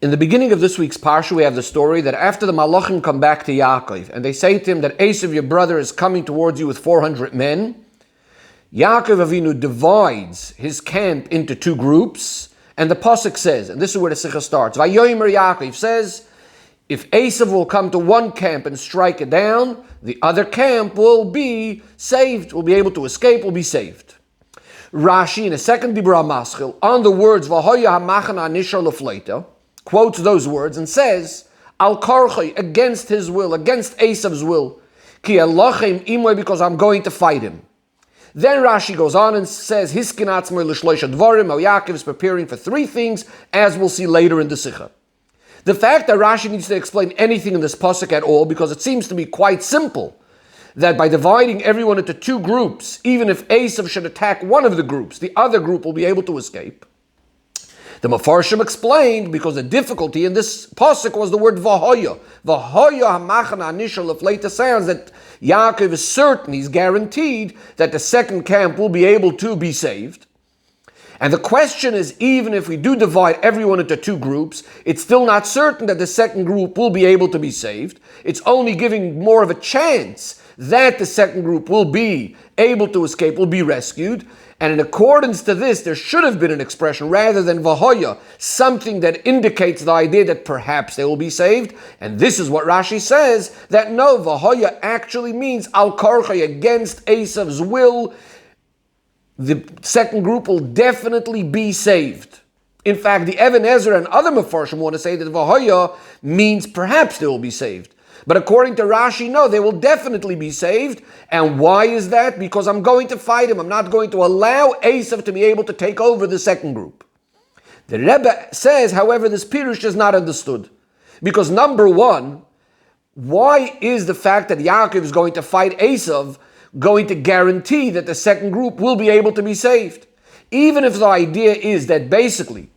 In the beginning of this week's parsha, we have the story that after the Malachim come back to Yaakov, and they say to him that Esav, your brother, is coming towards you with 400 men, Yaakov Avinu divides his camp into two groups, and the pasuk says, and this is where the Sicha starts, Vayomer Yaakov says, if Esav will come to one camp and strike it down, the other camp will be saved, will be able to escape, will be saved. Rashi, in a second Dibra Maschil, on the words, Vahoya HaMachana Nishar Lefleita, quotes those words and says, Al Karchai, against his will, against Esav's will, Ki Elochem Imoy, because I'm going to fight him. Then Rashi goes on and says, Hiskin Atzmoy L'Shloisha Dvarim, Yaakov is preparing for three things, as we'll see later in the Sicha. The fact that Rashi needs to explain anything in this pasuk at all, because it seems to be quite simple, that by dividing everyone into two groups, even if Esav should attack one of the groups, the other group will be able to escape. The Mefarshim explained, because the difficulty in this pasuk was the word Vahoya. Vahoya HaMachana Nishar Lefleita sounds that Yaakov is certain, he's guaranteed, that the second camp will be able to be saved. And the question is, even if we do divide everyone into two groups, it's still not certain that the second group will be able to be saved. It's only giving more of a chance that the second group will be able to escape, will be rescued. And in accordance to this, there should have been an expression rather than Vahoya, something that indicates the idea that perhaps they will be saved. And this is what Rashi says, that no, Vahoya actually means Al Karchai, against Esav's will. The second group will definitely be saved. In fact, the Even Ezra and other Mefarshim want to say that Vahoya means perhaps they will be saved. But according to Rashi, no, they will definitely be saved. And why is that? Because I'm going to fight him. I'm not going to allow Esav to be able to take over the second group. The Rebbe says, however, this Pirush is not understood. Because number one, why is the fact that Yaakov is going to fight Esav going to guarantee that the second group will be able to be saved? Even if the idea is that basically,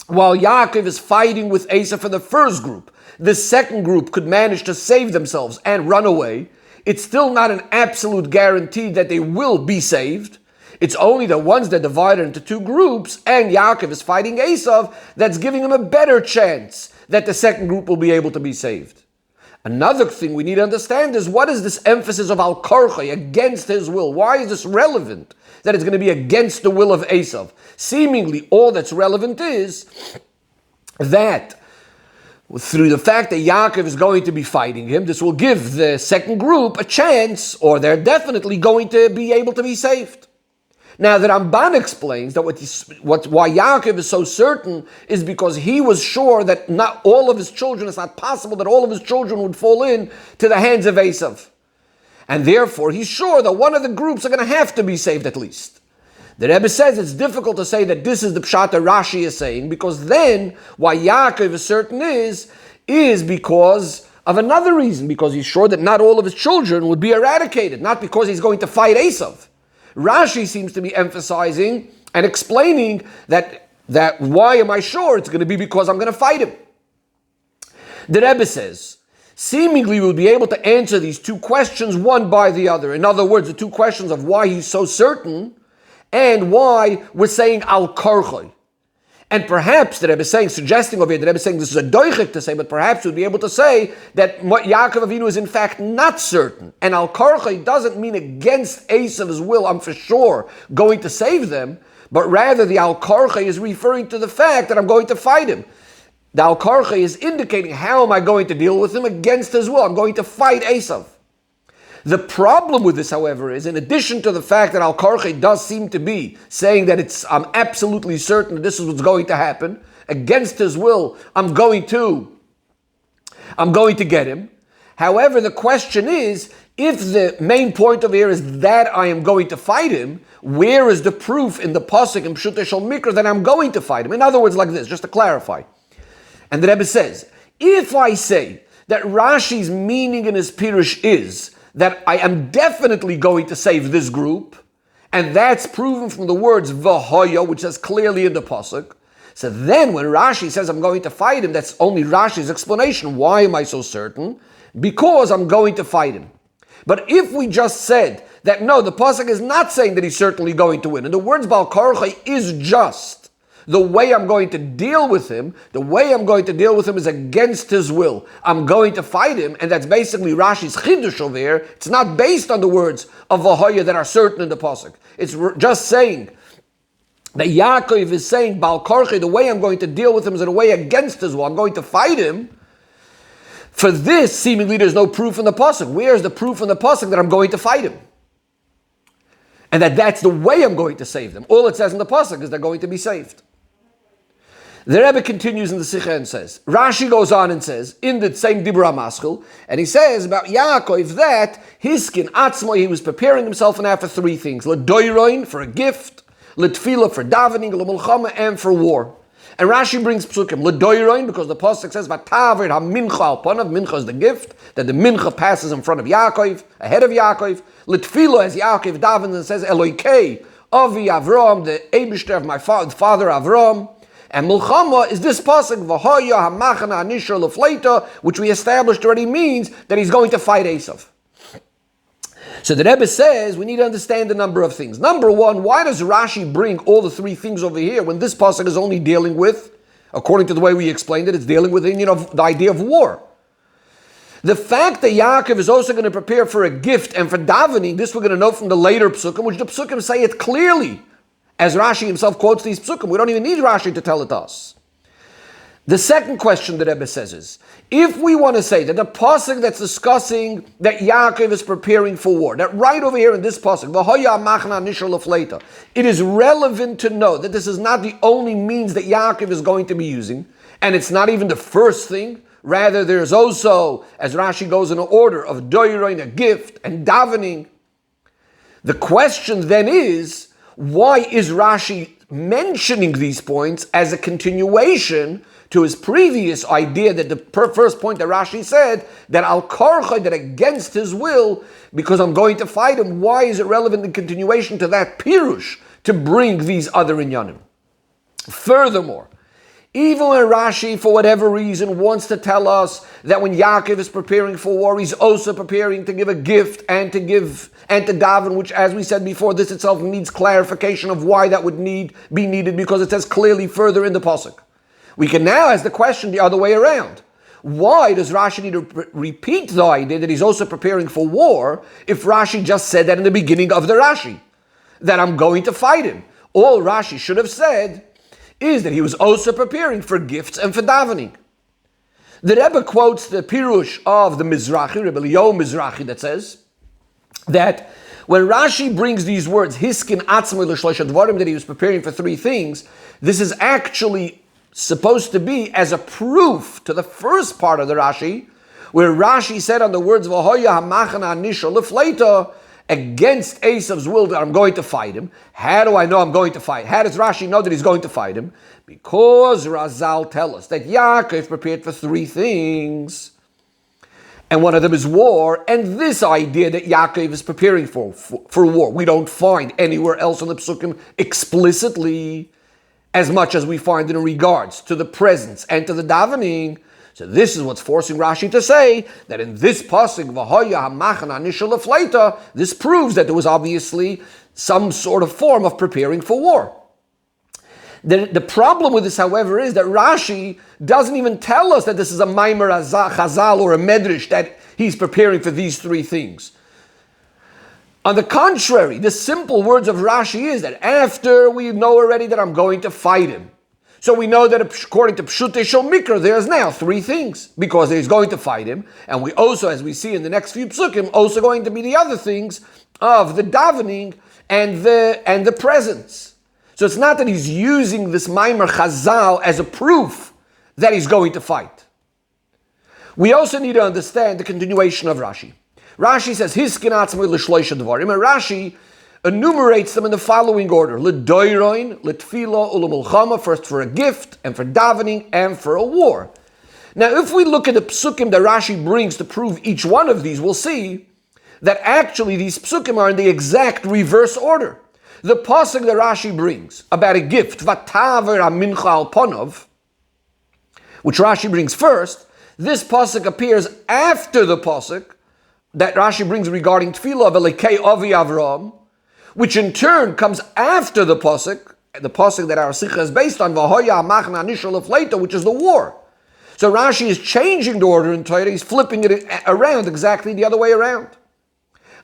while Yaakov is fighting with Esav for the first group, the second group could manage to save themselves and run away, it's still not an absolute guarantee that they will be saved. It's only the ones that divided into two groups, and Yaakov is fighting Esav, that's giving him a better chance that the second group will be able to be saved. Another thing we need to understand is, what is this emphasis of Al Karchai, against his will? Why is this relevant, that it's going to be against the will of Esav? Seemingly all that's relevant is that through the fact that Yaakov is going to be fighting him, this will give the second group a chance, or they're definitely going to be able to be saved. Now, the Ramban explains that why Yaakov is so certain is because he was sure that not all of his children, it's not possible that all of his children would fall in to the hands of Esav. And therefore, he's sure that one of the groups are going to have to be saved at least. The Rebbe says it's difficult to say that this is the pshat that Rashi is saying, because then why Yaakov is certain is because of another reason, because he's sure that not all of his children would be eradicated, not because he's going to fight Esav. Rashi seems to be emphasizing and explaining that why am I sure? It's going to be because I'm going to fight him. The Rebbe says, seemingly we'll be able to answer these two questions one by the other. In other words, the two questions of why he's so certain and why we're saying Al Karchai. And perhaps the Rebbe is saying, suggesting over here, the Rebbe is saying this is a doichik to say, but perhaps we'd be able to say that Yaakov Avinu is in fact not certain. And Al Karchai doesn't mean against Esav's will, I'm for sure going to save them, but rather the Al Karchai is referring to the fact that I'm going to fight him. The Al Karchai is indicating, how am I going to deal with him against his will? I'm going to fight Esav. The problem with this, however, is in addition to the fact that Al Karchai does seem to be saying that I'm absolutely certain that this is what's going to happen, against his will, I'm going to get him. However, the question is, if the main point of here is that I am going to fight him, where is the proof in the pasuk in Pshutei Shel Mikra that I'm going to fight him? In other words, like this, just to clarify. And the Rebbe says, if I say that Rashi's meaning in his Pirush is that I am definitely going to save this group, and that's proven from the words Vahoya, which says clearly in the pasuk. So then when Rashi says I'm going to fight him, that's only Rashi's explanation. Why am I so certain? Because I'm going to fight him. But if we just said that no, the pasuk is not saying that he's certainly going to win, and the words Bal Karchai is just the way I'm going to deal with him is against his will. I'm going to fight him, and that's basically Rashi's chidush over here. It's not based on the words of Vahoya that are certain in the pasuk. It's just saying that Yaakov is saying, Bal Korche, the way I'm going to deal with him is in a way against his will. I'm going to fight him. For this, seemingly, there's no proof in the pasuk. Where's the proof in the pasuk that I'm going to fight him? And that's the way I'm going to save them. All it says in the pasuk is they're going to be saved. The Rebbe continues in the Sicha and says, Rashi goes on and says, in the same Dibra Maskil, and he says about Yaakov that his skin atzmo, he was preparing himself and for three things. L'doiroin, for a gift. L'tfila, for davening. L'mulchama, and for war. And Rashi brings psukim, l'doiroin, because the pasuk says, Vataver ha-mincha al-panav, mincha is the gift, that the mincha passes in front of Yaakov, ahead of Yaakov. L'tfila, as Yaakov davens and says, Eloikei, Avi Avram, the Eibishter of my father Avram. And Mulchama is this pasuk, V'hoya ha-machana anisha l'fleita, which we established already means that he's going to fight Esav. So the Rebbe says we need to understand a number of things. Number one, why does Rashi bring all the three things over here when this pasuk is only dealing with, according to the way we explained it, it's dealing with the idea of war. The fact that Yaakov is also going to prepare for a gift and for davening, this we're going to know from the later psukim, which the psukim say it clearly, as Rashi himself quotes these psukim. We don't even need Rashi to tell it to us. The second question that Rebbe says is, if we want to say that the pasuk that's discussing that Yaakov is preparing for war, that right over here in this pasuk, it is relevant to know that this is not the only means that Yaakov is going to be using, and it's not even the first thing. Rather, there's also, as Rashi goes in an order of doiroin, a gift, and davening. The question then is, why is Rashi mentioning these points as a continuation to his previous idea that the first point that Rashi said, that al-karcha, that against his will, because I'm going to fight him? Why is it relevant in continuation to that pirush to bring these other inyanim? Furthermore, even when Rashi, for whatever reason, wants to tell us that when Yaakov is preparing for war, he's also preparing to give a gift and to daven, which, as we said before, this itself needs clarification of why that would be needed, because it says clearly further in the pasuk. We can now ask the question the other way around. Why does Rashi need to repeat the idea that he's also preparing for war if Rashi just said that in the beginning of the Rashi, that I'm going to fight him? All Rashi should have said is that he was also preparing for gifts and for davening. The Rebbe quotes the Pirush of the Mizrahi, Rebbe Eliyahu Mizrahi, that says that when Rashi brings these words, Hiskin Atzmoi L'Shloisha Dvarim, that he was preparing for three things, this is actually supposed to be as a proof to the first part of the Rashi, where Rashi said on the words V'hoya ha-machana anisha l'fleita, against Esav's will, that I'm going to fight him. How do I know I'm going to fight? How does Rashi know that he's going to fight him? Because Razal tells us that Yaakov prepared for three things, and one of them is war, and this idea that Yaakov is preparing for war, we don't find anywhere else in the Psukim explicitly, as much as we find in regards to the presence and to the davening. So this is what's forcing Rashi to say that in this pasuk, V'hoya ha-machana anisha l'fleita, this proves that there was obviously some sort of form of preparing for war. The problem with this, however, is that Rashi doesn't even tell us that this is a maimer chazal or a medrash, that he's preparing for these three things. On the contrary, the simple words of Rashi is that after we know already that I'm going to fight him, so we know that according to Pshutei Shel Mikra, there's now three things, because he's going to fight him, and we also, as we see in the next few psukim, also going to be the other things of the davening and the presence. So it's not that he's using this Maimer Chazal as a proof that he's going to fight. We also need to understand the continuation of Rashi. Rashi says, Hiskin atzmoi l'shloisha dvarim, and Rashi enumerates them in the following order: l'doiroin, l'tfila, u'lemulchama, first for a gift, and for davening, and for a war. Now, if we look at the psukim that Rashi brings to prove each one of these, we'll see that actually these psukim are in the exact reverse order. The pasuk that Rashi brings about a gift, vataver ha-mincha al ponov, which Rashi brings first, this pasuk appears after the pasuk that Rashi brings regarding tefillah of Elekei Avi Avram, which in turn comes after the pasuk the pasuk that our Sicha is based on, V'hoya hamachna anishal lefleito, which is the war. So Rashi is changing the order in Torah. He's flipping it around exactly the other way around.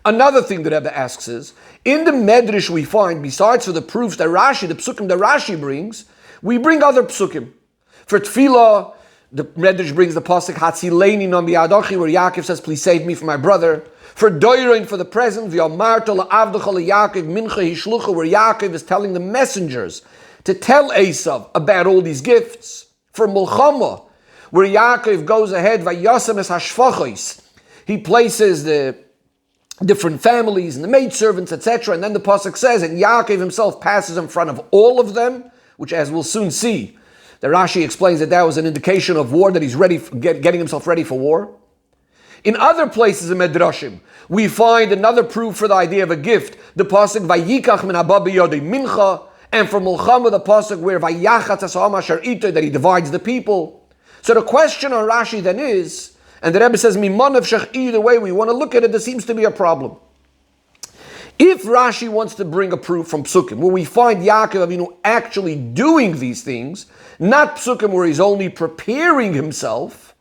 Another thing that Rebbe asks is, in the Medrash we find, besides for the proofs that Rashi, the psukim that Rashi brings, we bring other psukim. For Tefillah, the Medrash brings the pasuk Hatzileini no mi'adochi, where Yaakov says, "Please save me from my brother." For Doirin, for the present, V'yamarta la'avdecha leYaakov mincha hishlucha, where Yaakov is telling the messengers to tell Esav about all these gifts. For Mulchama, where Yaakov goes ahead, Vayasem es hashfachos, he places the different families and the maidservants, etc. And then the pasuk says, and Yaakov himself passes in front of all of them, which, as we'll soon see, the Rashi explains that that was an indication of war, that he's ready, getting himself ready for war. In other places in Medrashim, we find another proof for the idea of a gift. The pasuk Vayikach min haba biyodei mincha, and from Mulchama the pasuk where Vayachatz ha'am asher ito, that he divides the people. So the question on Rashi then is, and the Rebbe says Mimon of Shech, either way we want to look at it, there seems to be a problem. If Rashi wants to bring a proof from Psukim, where we find Yaakov Avinu actually doing these things, not Psukim where he's only preparing himself,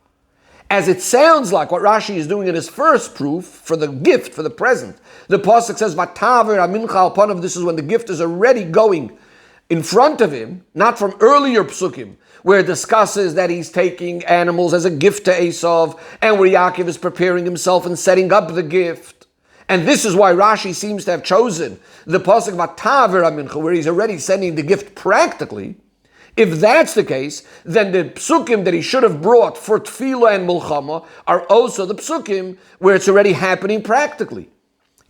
as it sounds like what Rashi is doing in his first proof for the gift, for the present. The pasuk says, "Vataver amincha alpanav." This is when the gift is already going in front of him, not from earlier psukim, where it discusses that he's taking animals as a gift to Esav, and where Yaakov is preparing himself and setting up the gift. And this is why Rashi seems to have chosen the pasuk "Vataver amincha," where he's already sending the gift practically. If that's the case, then the psukim that he should have brought for Tefillah and Mulchama are also the psukim where it's already happening practically.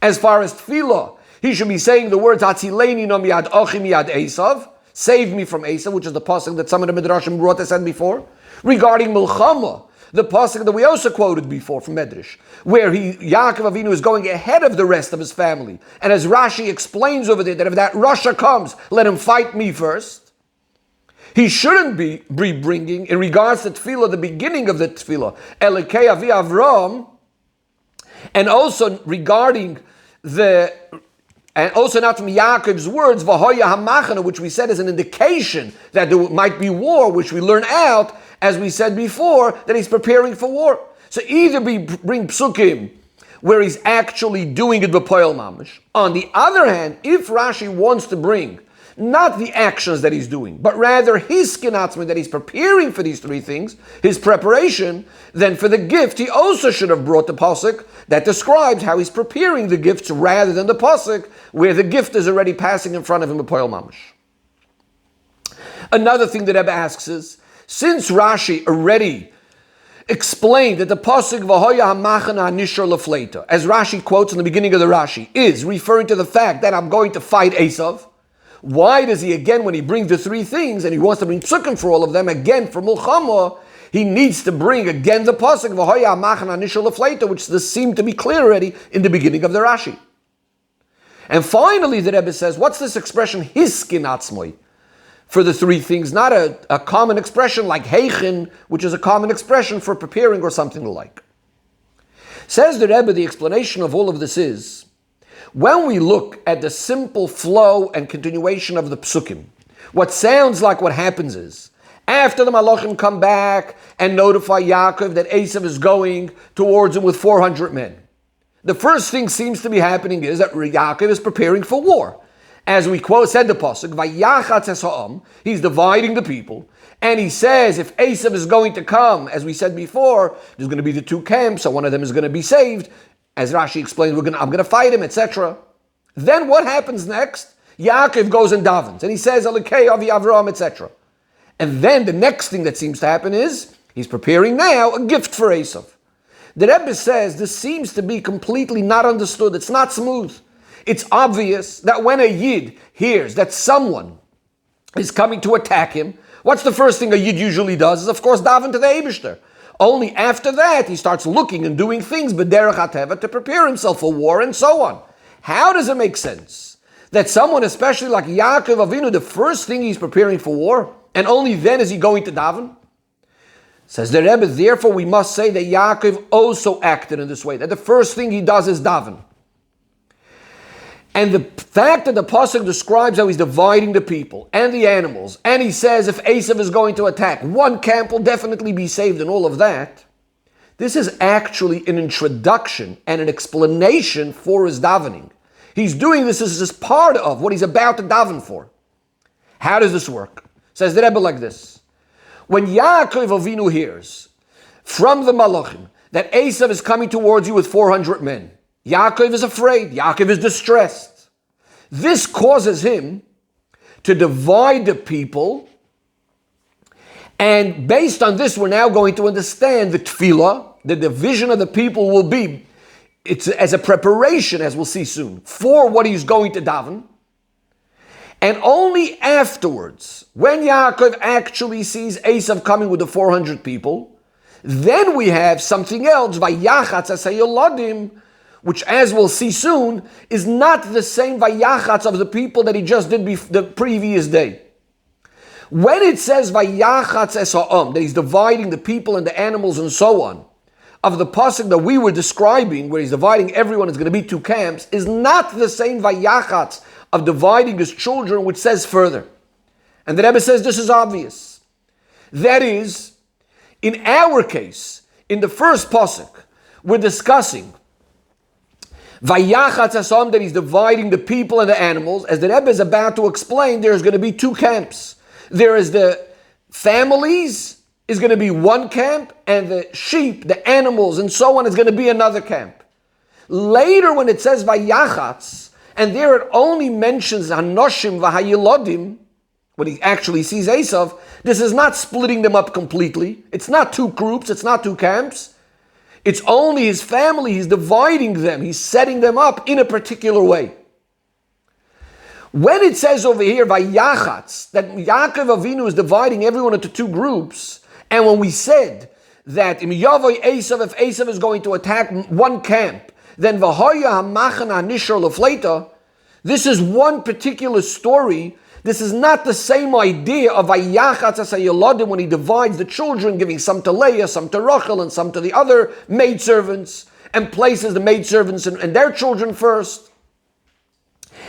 As far as Tefillah, he should be saying the words Hatzileini no miyad ochi miyad Esav, save me from Esav, which is the pasuk that some of the Midrashim brought us said before. Regarding Mulchama, the pasuk that we also quoted before from Medrash, where Yaakov Avinu is going ahead of the rest of his family. And as Rashi explains over there, that if that Rasha comes, let him fight me first. He shouldn't be bringing, in regards to Tefillah, the beginning of the Tefillah, Elekei Avi Avram, and also regarding and also not from Yaakov's words, V'hoya hamachana, which we said is an indication that there might be war, which we learn out, as we said before, that he's preparing for war. So either bring psukim, where he's actually doing it b'poel mamish. On the other hand, if Rashi wants to bring not the actions that he's doing, but rather his skinatzman, that he's preparing for these three things, his preparation, then for the gift, he also should have brought the pasuk that describes how he's preparing the gifts rather than the pasuk where the gift is already passing in front of him, a poil mamish. Another thing that Rebbe asks is, since Rashi already explained that the pasuk v'hoya hamachana anishar lefleita, as Rashi quotes in the beginning of the Rashi, is referring to the fact that I'm going to fight Esav, why does he again, when he brings the three things, and he wants to bring psukim for all of them, again for Mulchama, he needs to bring again the pasuk v'hoya hamachana anishar lefleita, which this seemed to be clear already in the beginning of the Rashi. And finally, the Rebbe says, what's this expression, hiskin atzmoi, for the three things? Not a common expression like heichin, which is a common expression for preparing or something like. Says the Rebbe, the explanation of all of this is, when we look at the simple flow and continuation of the psukim, what sounds like what happens is, after the Malachim come back and notify Yaakov that Esav is going towards him with 400 men, the first thing seems to be happening is that Yaakov is preparing for war. As we said the pasuk, Vayachatz ha'am, he's dividing the people, and he says if Esav is going to come, as we said before, there's going to be the two camps, so one of them is going to be saved. As Rashi explains, I'm going to fight him, etc. Then what happens next? Yaakov goes and davens, and he says, Elekei Avi Avram, etc. And then the next thing that seems to happen is, he's preparing now a gift for Esav. The Rebbe says this seems to be completely not understood. It's not smooth. It's obvious that when a Yid hears that someone is coming to attack him, what's the first thing a Yid usually does? Is, of course, daven to the Eibishter. Only after that, he starts looking and doing things, b'derech hateva, to prepare himself for war and so on. How does it make sense that someone, especially like Yaakov Avinu, the first thing he's preparing for war, and only then is he going to daven? Says the Rebbe, therefore we must say that Yaakov also acted in this way, that the first thing he does is daven. And the fact that the pasuk describes how he's dividing the people and the animals, and he says if Esav is going to attack, one camp will definitely be saved and all of that, this is actually an introduction and an explanation for his davening. He's doing this as part of what he's about to daven for. How does this work? Says the Rebbe like this. When Yaakov Avinu hears from the Malachim that Esav is coming towards you with 400 men, Yaakov is afraid. Yaakov is distressed. This causes him to divide the people. And based on this, we're now going to understand the tefillah, the division of the people will be, it's as a preparation, as we'll see soon, for what he's going to daven. And only afterwards, when Yaakov actually sees Esav coming with the 400 people, then we have something else, Vayachatz asayoladim, which, as we'll see soon, is not the same Vayachatz of the people that he just did the previous day. When it says Vayachatz esa'am, that he's dividing the people and the animals and so on, of the pasuk that we were describing, where he's dividing everyone, it's going to be two camps, is not the same Vayachatz of dividing his children, which says further. And the Rebbe says this is obvious. That is, in our case, in the first pasuk, we're discussing Vayachatz esa'am, that he's dividing the people and the animals. As the Rebbe is about to explain, there's going to be two camps. There is the families is going to be one camp, and the sheep, the animals, and so on is going to be another camp. Later, when it says Vayachatz, and there it only mentions Hanoshim v'Hayilodim, when he actually sees Esav, this is not splitting them up completely. It's not two groups, it's not two camps. It's only his family, he's dividing them, he's setting them up in a particular way. When it says over here, Vayachatz, that Yaakov Avinu is dividing everyone into two groups, and when we said that if Esav is going to attack one camp, then V'hoya hamachan hanishar lefleita, this is one particular story. This is not the same idea of Vayachatz asayoladim when he divides the children, giving some to Leah, some to Rachel, and some to the other maidservants, and places the maidservants and their children first.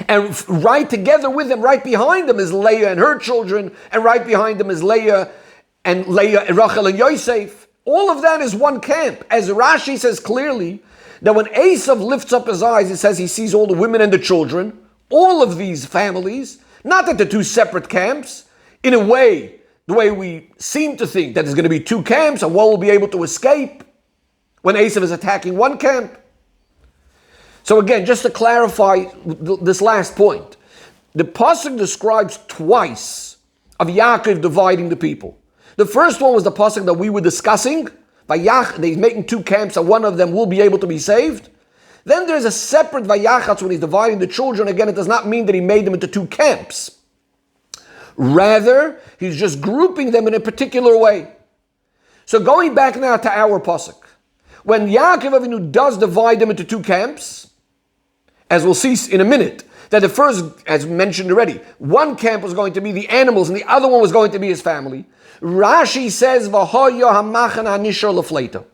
And right together with them, right behind them is Leah and her children, and right behind them is Leah and Rachel and Yosef. All of that is one camp. As Rashi says clearly, that when Esav lifts up his eyes, it says he sees all the women and the children, all of these families, not that they're two separate camps. In a way, the way we seem to think that there's going to be two camps and one will be able to escape when Esav is attacking one camp. So again, just to clarify this last point, the pasuk describes twice of Yaakov dividing the people. The first one was the pasuk that we were discussing. He's making two camps and one of them will be able to be saved. Then there's a separate Vayachatz when he's dividing the children. Again, it does not mean that he made them into two camps. Rather, he's just grouping them in a particular way. So going back now to our pasuk, when Yaakov Avinu does divide them into two camps, as we'll see in a minute, that the first, as mentioned already, one camp was going to be the animals and the other one was going to be his family. Rashi says, V'hoya hamachan hanishar lefleita.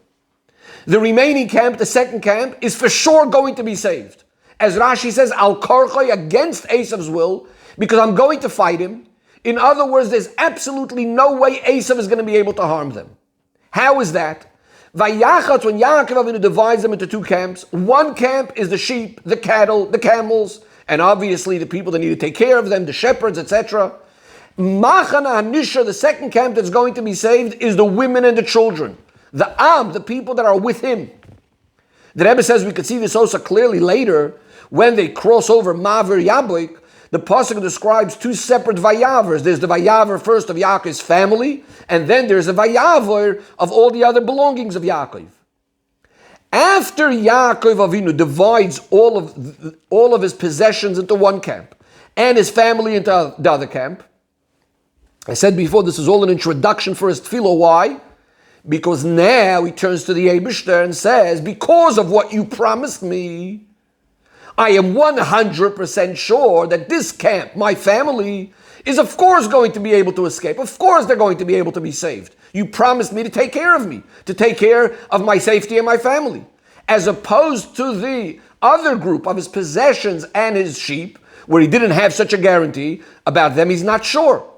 The remaining camp, the second camp, is for sure going to be saved. As Rashi says, Al Karchai, against Esav's will, because I'm going to fight him. In other words, there's absolutely no way Esav is going to be able to harm them. How is that? Vayachatz, when Yaakov Avinu divides them into two camps, one camp is the sheep, the cattle, the camels, and obviously the people that need to take care of them, the shepherds, etc. Machana Hanisha, the second camp that's going to be saved, is the women and the children. The the people that are with him. The Rebbe says we could see this also clearly later when they cross over Mavir Yaboik. The pasuk describes two separate Vayavers. There's the Vayaver first of Yaakov's family, and then there's a Vayaver of all the other belongings of Yaakov. After Yaakov Avinu divides all of his possessions into one camp and his family into the other camp, I said before, this is all an introduction for his tefillah. Why? Because now he turns to the Eibishter and says, because of what you promised me, I am 100% sure that this camp, my family, is of course going to be able to escape. Of course they're going to be able to be saved. You promised me to take care of me, to take care of my safety and my family. As opposed to the other group of his possessions and his sheep, where he didn't have such a guarantee about them, he's not sure.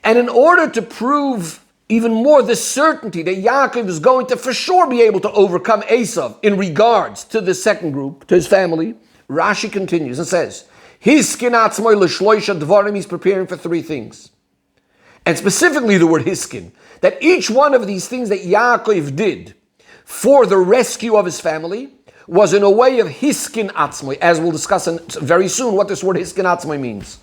And in order to prove even more the certainty that Yaakov is going to for sure be able to overcome Esav in regards to the second group, to his family, Rashi continues and says, Hiskin atzmoi l'shloisha dvarim, he's preparing for three things. And specifically the word hiskin, that each one of these things that Yaakov did for the rescue of his family was in a way of hiskin atzmoi, as we'll discuss very soon what this word hiskin atzmoi means.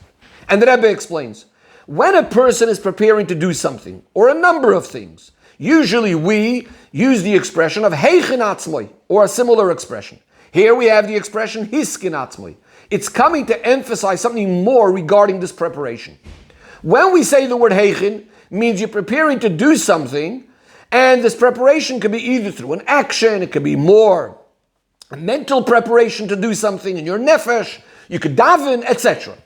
And the Rebbe explains, when a person is preparing to do something, or a number of things, usually we use the expression of heichin atzmoi, or a similar expression. Here we have the expression hiskin atzmoi. It's coming to emphasize something more regarding this preparation. When we say the word heichin, means you're preparing to do something, and this preparation could be either through an action, it could be more a mental preparation to do something in your nefesh, you could daven, etc.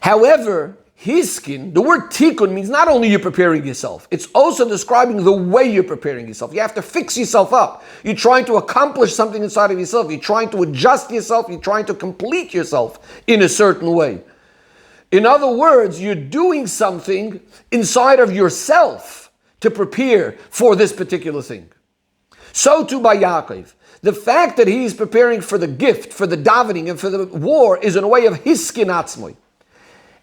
However, hiskin, the word tikkun, means not only you're preparing yourself, it's also describing the way you're preparing yourself. You have to fix yourself up. You're trying to accomplish something inside of yourself. You're trying to adjust yourself. You're trying to complete yourself in a certain way. In other words, you're doing something inside of yourself to prepare for this particular thing. So too by Yaakov. The fact that he is preparing for the gift, for the davening, and for the war is in a way of hiskin atzmoi.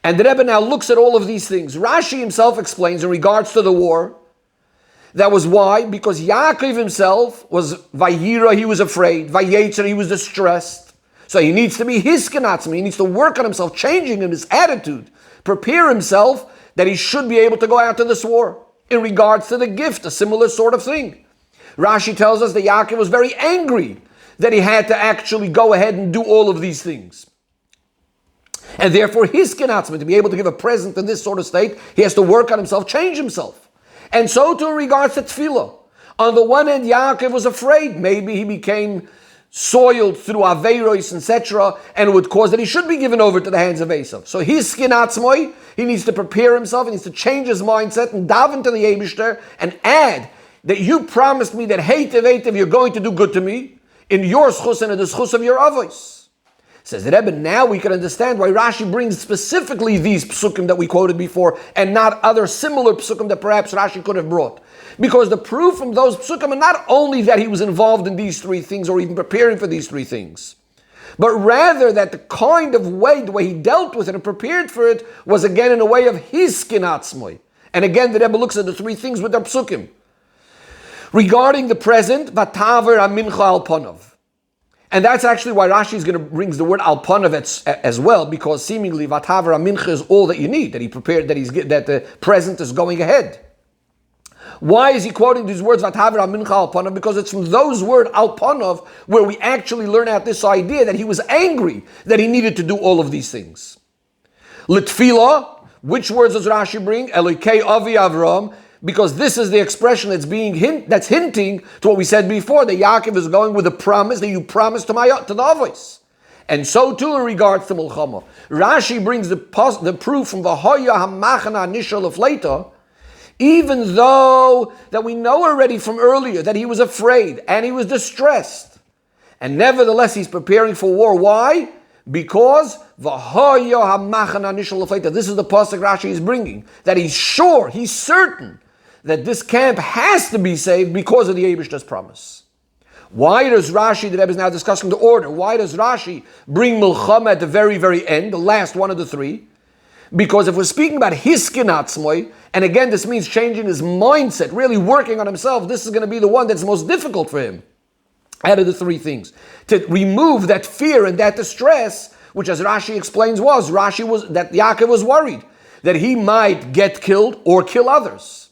And the Rebbe now looks at all of these things. Rashi himself explains in regards to the war, that was why, because Yaakov himself was Vayira, he was afraid, Vayetzer, he was distressed. So he needs to be hiskin atzmoi, he needs to work on himself, changing in his attitude, prepare himself that he should be able to go out to this war. In regards to the gift, a similar sort of thing. Rashi tells us that Yaakov was very angry that he had to actually go ahead and do all of these things. And therefore, hiskin atzmoi, to be able to give a present in this sort of state, he has to work on himself, change himself. And so too in regards to tefillah. On the one hand, Yaakov was afraid. Maybe he became soiled through aveiros, etc., and it would cause that he should be given over to the hands of Esav. So hiskin atzmoi, he needs to prepare himself, he needs to change his mindset and daven to the Eibishter and add that you promised me that heitiv you're going to do good to me in your schus and in the schus of your avos. Says the Rebbe, now we can understand why Rashi brings specifically these psukim that we quoted before and not other similar psukim that perhaps Rashi could have brought. Because the proof from those psukim are not only that he was involved in these three things or even preparing for these three things, but rather that the kind of way, the way he dealt with it and prepared for it was again in a way of hiskin atzmoi. And again, the Rebbe looks at the three things with their psukim. Regarding the present, vataver amincha al panav. And that's actually why Rashi is going to bring the word al panav as well, because seemingly vataver amincha is all that you need, that he prepared, that the present is going ahead. Why is he quoting these words vataver amincha al panav? Because it's from those words al panav where we actually learn out this idea that he was angry that he needed to do all of these things. Litfila, which words does Rashi bring? Elokei avi Avram. Because this is the expression that's hinting to what we said before, that Yaakov is going with a promise that you promised to the Avos. And so too in regards to Milchama. Rashi brings the proof from V'hoya hamachana nishal of later, even though that we know already from earlier that he was afraid and he was distressed. And nevertheless he's preparing for war. Why? Because V'hoya hamachana nishal of later. This is the pasuk Rashi is bringing. That he's sure, he's certain that this camp has to be saved because of the Eibishter's promise. Why does Rashi, the Rebbe is now discussing the order, why does Rashi bring Milchama at the very, very end, the last one of the three? Because if we're speaking about hiskin atzmoi, and again this means changing his mindset, really working on himself, this is going to be the one that's most difficult for him out of the three things. To remove that fear and that distress, which as Rashi explains that Yaakov was worried that he might get killed or kill others.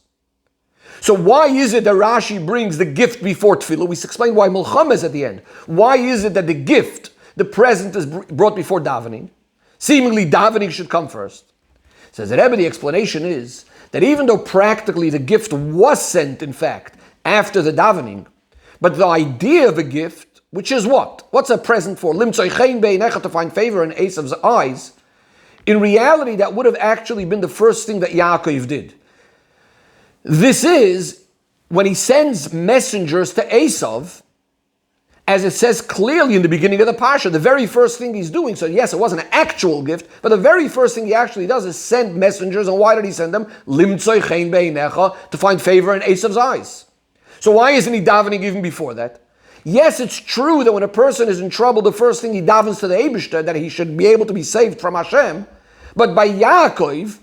So why is it that Rashi brings the gift before tefillah? We explained why Milchama is at the end. Why is it that the gift, the present, is brought before davening? Seemingly davening should come first. Says the Rebbe, the explanation is that even though practically the gift was sent, in fact, after the davening, but the idea of a gift, which is what? What's a present for? Limtzoi chen beinecha, to find favor in Esav's eyes. In reality, that would have actually been the first thing that Yaakov did. This is when he sends messengers to Esav, as it says clearly in the beginning of the Parsha, the very first thing he's doing, so yes, it wasn't an actual gift, but the very first thing he actually does is send messengers. And why did he send them? Limtzoi chen beinecha, to find favor in Esav's eyes. So why isn't he davening even before that? Yes, it's true that when a person is in trouble, the first thing he davens to the Eibishter, that he should be able to be saved from Hashem. But by Yaakov,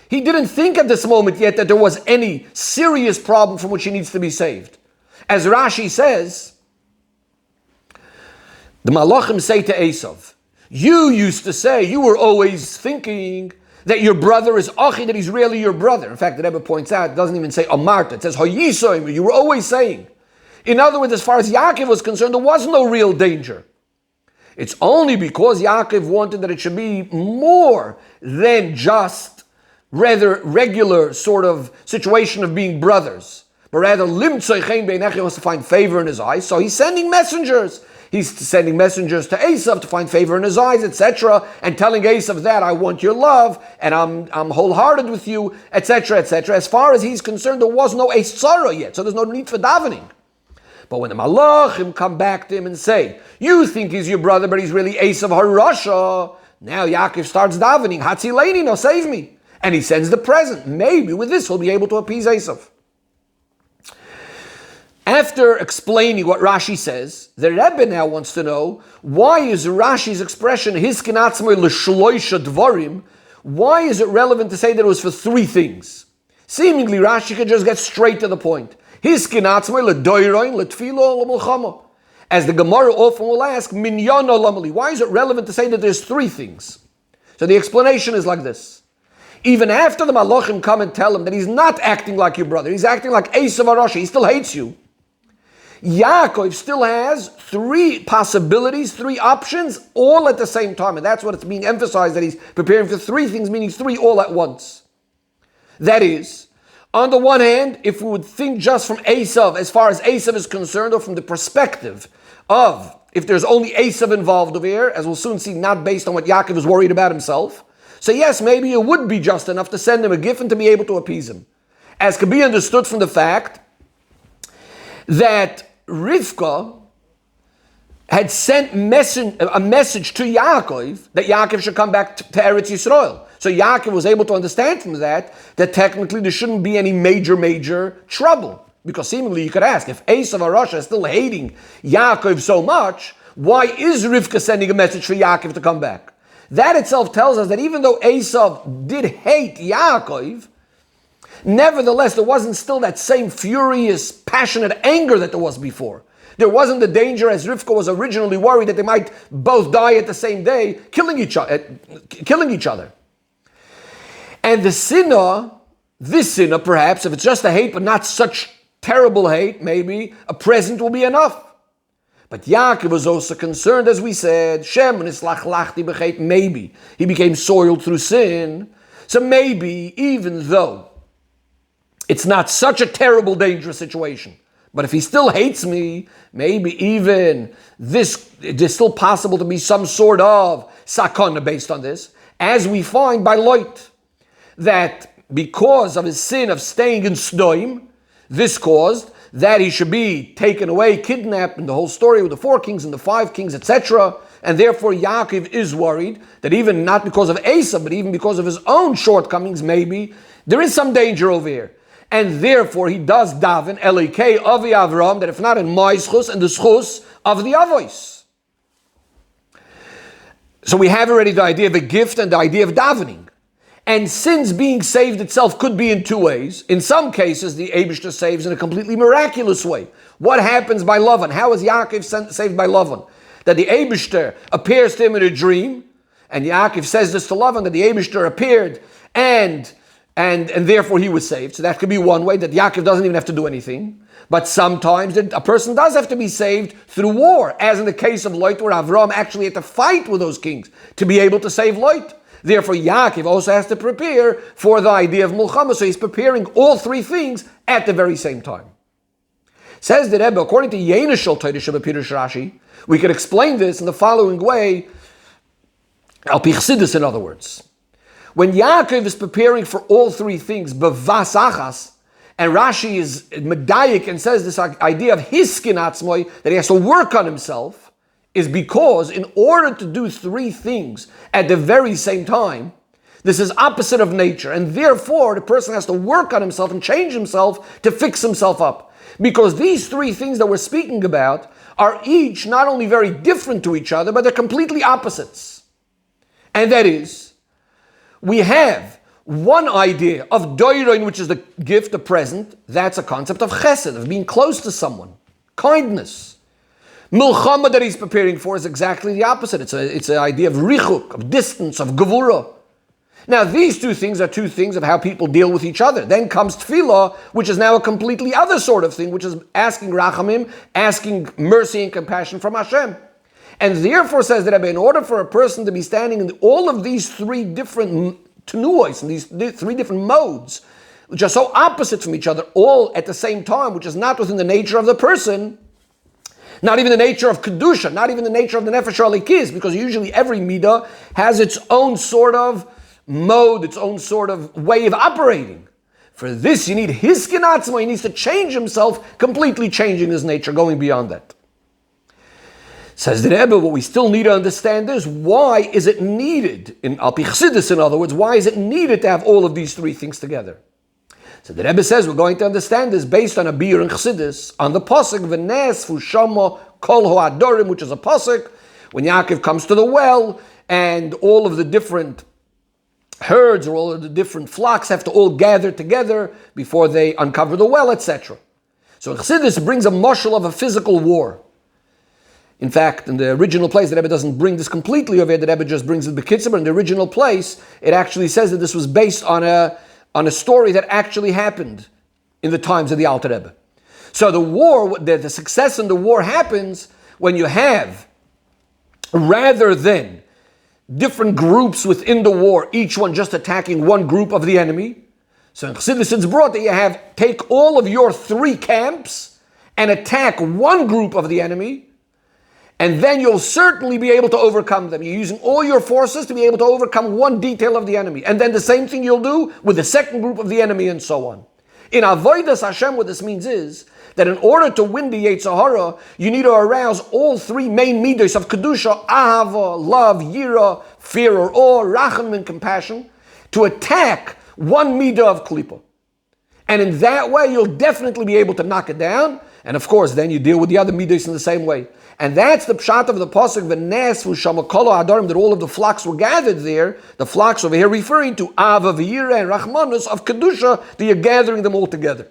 he didn't think at this moment yet that there was any serious problem from which he needs to be saved. As Rashi says, the Malachim say to Esav, you used to say, you were always thinking that your brother is Achi, that he's really your brother. In fact, the Rebbe points out, it doesn't even say Amarta, it says Hayisoim, you were always saying. In other words, as far as Yaakov was concerned, there was no real danger. It's only because Yaakov wanted that it should be more than just rather regular sort of situation of being brothers, but rather Limtzoi chen beinecha, wants to find favor in his eyes, so he's sending messengers. He's sending messengers to Esav to find favor in his eyes, etc., and telling Esav that I want your love, and I'm wholehearted with you, etc., etc. As far as he's concerned, there was no Eistzara yet, so there's no need for davening. But when the Malachim come back to him and say, you think he's your brother, but he's really Esav HaRasha, now Yaakov starts davening, Hatzileini, no, save me. And he sends the present. Maybe with this he'll be able to appease Esav. After explaining what Rashi says, the Rebbe now wants to know, why is Rashi's expression, Hiskinatzmoi l'shloisha dvarim, why is it relevant to say that it was for three things? Seemingly Rashi could just get straight to the point. Hiskinatzmoi l'doiroin l'tfilo l'mulchama. As the Gemara often will ask, minyan olamali, why is it relevant to say that there's three things? So the explanation is like this. Even after the Malachim come and tell him that he's not acting like your brother, he's acting like Esav HaRasha, he still hates you, Yaakov still has three possibilities, three options, all at the same time. And that's what it's being emphasized, that he's preparing for three things, meaning three all at once. That is, on the one hand, if we would think just from Esav, as far as Esav is concerned, or from the perspective of, if there's only Esav involved over here, as we'll soon see, not based on what Yaakov is worried about himself. So yes, maybe it would be just enough to send him a gift and to be able to appease him. As can be understood from the fact that Rivka had sent a message to Yaakov that Yaakov should come back to Eretz Yisrael. So Yaakov was able to understand from that technically there shouldn't be any major trouble. Because seemingly you could ask, if Esav HaRasha is still hating Yaakov so much, why is Rivka sending a message for Yaakov to come back? That itself tells us that even though Esav did hate Yaakov, nevertheless, there wasn't still that same furious, passionate anger that there was before. There wasn't the danger, as Rivka was originally worried, that they might both die at the same day, killing each other. And the sinner, this sinner perhaps, if it's just a hate, but not such terrible hate, maybe a present will be enough. But Yaakov was also concerned, as we said, Shem nislach lachti b'chet, maybe he became soiled through sin. So maybe, even though it's not such a terrible, dangerous situation, but if he still hates me, maybe even this, it is still possible to be some sort of sakana based on this, as we find by Lot, that because of his sin of staying in Sdoim, this caused that he should be taken away, kidnapped, and the whole story with the 4 kings and the 5 kings, etc. And therefore Yaakov is worried that even not because of Esav, but even because of his own shortcomings, maybe, there is some danger over here. And therefore he does daven, Elikei Avi Avram, that if not in my schus, and the schus of the Avos. So we have already the idea of a gift and the idea of davening. And since being saved itself could be in 2 ways, in some cases the Eibishter saves in a completely miraculous way. What happens by Lavan? How is Yaakov saved by Lavan? That the Eibishter appears to him in a dream, and Yaakov says this to Lavan, that the Eibishter appeared and therefore he was saved. So that could be one way, that Yaakov doesn't even have to do anything. But sometimes a person does have to be saved through war, as in the case of Lot, where Avram actually had to fight with those kings to be able to save Lot. Therefore, Yaakov also has to prepare for the idea of Mulchama. So he's preparing all 3 things at the very same time. Says the Rebbe, according to Yenishal Teidish Pirush Rashi, we could explain this in the following way, Al Pi Chassidus, in other words. When Yaakov is preparing for all 3 things, bevas achas, And Rashi is medayik and says this idea of hiskin atzmoi, that he has to work on himself, is because in order to do three things at the very same time, this is opposite of nature, and therefore the person has to work on himself and change himself to fix himself up. Because these three things that we're speaking about are each not only very different to each other, but they're completely opposites. And that is, we have one idea of doiroin, which is the gift, the present. That's a concept of chesed, of being close to someone, kindness. Milchama that he's preparing for is exactly the opposite. It's an idea of richuk, of distance, of gevura. Now, these two things are two things of how people deal with each other. Then comes tefillah, which is now a completely other sort of thing, which is asking rachamim, asking mercy and compassion from Hashem. And therefore, says the Rebbe, in order for a person to be standing in all of these three different tenuos, and these three different modes, which are so opposite from each other, all at the same time, which is not within the nature of the person, not even the nature of kedusha, not even the nature of the nefesh halikis, because usually every midah has its own sort of mode, its own sort of way of operating. For this, you need his kinatzma. He needs to change himself, completely changing his nature, going beyond that. Says the Rebbe, what we still need to understand is, why is it needed, in Al Pi Chassidus, in other words, why is it needed to have all of these three things together? So the Rebbe says we're going to understand this based on a beer in Chassidus, on the pasuk v'nes fushama kol ho'adorim, which is a pasuk when Yaakov comes to the well, and all of the different herds or all of the different flocks have to all gather together before they uncover the well, etc. So in Chassidus, it brings a mashal of a physical war. In fact, in the original place, the Rebbe doesn't bring this completely over here. The Rebbe just brings it b'kitzur, but in the original place, it actually says that this was based on a story that actually happened in the times of the Alter Rebbe. So the war, the success in the war happens when you have, rather than different groups within the war, each one just attacking one group of the enemy. So in Chassidus it's brought that you have, take all of your three camps and attack one group of the enemy, and then you'll certainly be able to overcome them. You're using all your forces to be able to overcome one detail of the enemy. And then the same thing you'll do with the second group of the enemy, and so on. In Avodas Hashem, what this means is that in order to win the Yetzer Hara, you need to arouse all three main midos of Kedusha, Ahava, love, Yira, fear or awe, Racham and compassion, to attack one midah of Klippa. And in that way, you'll definitely be able to knock it down. And of course, then you deal with the other midos in the same way. And that's the pshat of the pasuk v'nes v'shama kol ha'adarim, that all of the flocks were gathered there. The flocks over here referring to Ava, V'yira, and Rachmanus of Kedusha, that you're gathering them all together.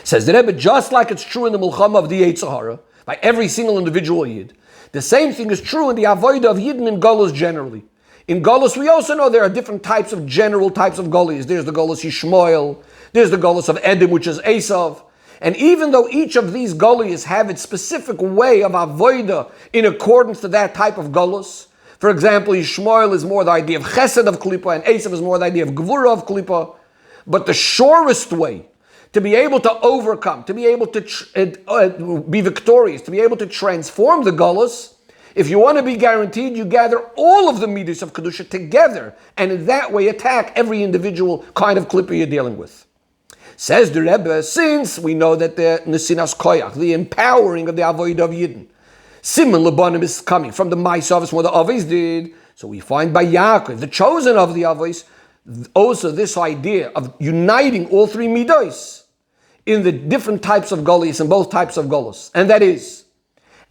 Says the Rebbe, just like it's true in the Mulchama of the Yetzer Hara, by every single individual Yid, the same thing is true in the Avodah of Yidden in Golus generally. In Golus, we also know there are different types of general types of Golis. There's the Golus Yishmael, there's the Golus of Edom, which is Esav. And even though each of these Golis have its specific way of Avodah in accordance to that type of Golus, for example, Yishmael is more the idea of Chesed of Klippa, and Esav is more the idea of Gevura of Klippa. But the surest way to be able to overcome, to be able to be victorious, to be able to transform the Golus, if you want to be guaranteed, you gather all of the midos of Kedusha together, and in that way attack every individual kind of Klippa you're dealing with. Says the Rebbe, since we know that the Nesinas Koyach, the empowering of the Avodah of Yidden, Simon Lebanim is coming from the Ma'asavos, what the Avos did, so we find by Yaakov, the chosen of the Avos, also this idea of uniting all three midos in the different types of Golis and both types of Golos. And that is,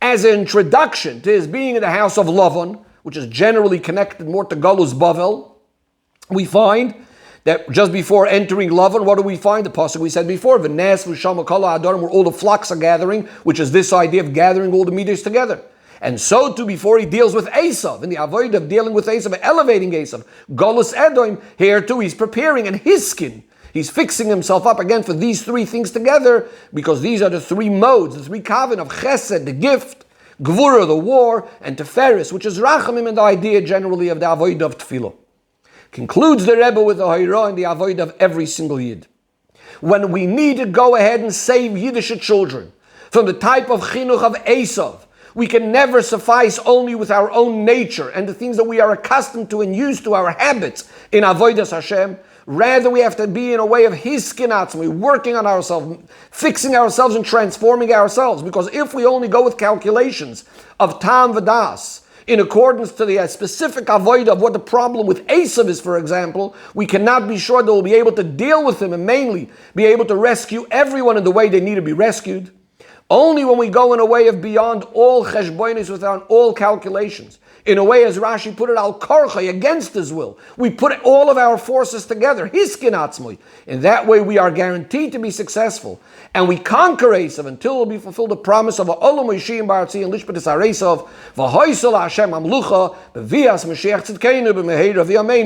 as an introduction to his being in the house of Lavan, which is generally connected more to Golus Bavel, we find that just before entering Lavan, what do we find? The pasuk we said before, V'nes v'shama kol ha'adarim, where all the flocks are gathering, which is this idea of gathering all the midos together. And so too, before he deals with Esav, in the avodah of dealing with Esav, elevating Esav, Golus Edom, here too he's preparing in his skin. He's fixing himself up again for these three things together, because these are the three modes, the three kavin of Chesed, the gift, Gvura, the war, and Teferis, which is Rachamim, and the idea generally of the avodah of Tefillah. Concludes the Rebbe with the Hayra and the avodah of every single Yid. When we need to go ahead and save Yiddish children from the type of chinuch of Esav, we can never suffice only with our own nature and the things that we are accustomed to and used to, our habits in Avodas Hashem. Rather, we have to be in a way of hiskinatzmi, working on ourselves, fixing ourselves and transforming ourselves. Because if we only go with calculations of tam v'das, in accordance to the specific avoid of what the problem with Esav is, for example, we cannot be sure that we'll be able to deal with him and mainly be able to rescue everyone in the way they need to be rescued. Only when we go in a way of beyond all cheshbonis, without all calculations, in a way, as Rashi put it, al karcha, against his will, we put all of our forces together, hiskin atzmui. In that way, we are guaranteed to be successful, and we conquer Esav until we fulfill the promise of Olam Yishim Baratzi and Lishpatis Aresav, v'hoisel Hashem Amlucha, b'vias Mashiach Tzidkeinu b'meheir of Yamein.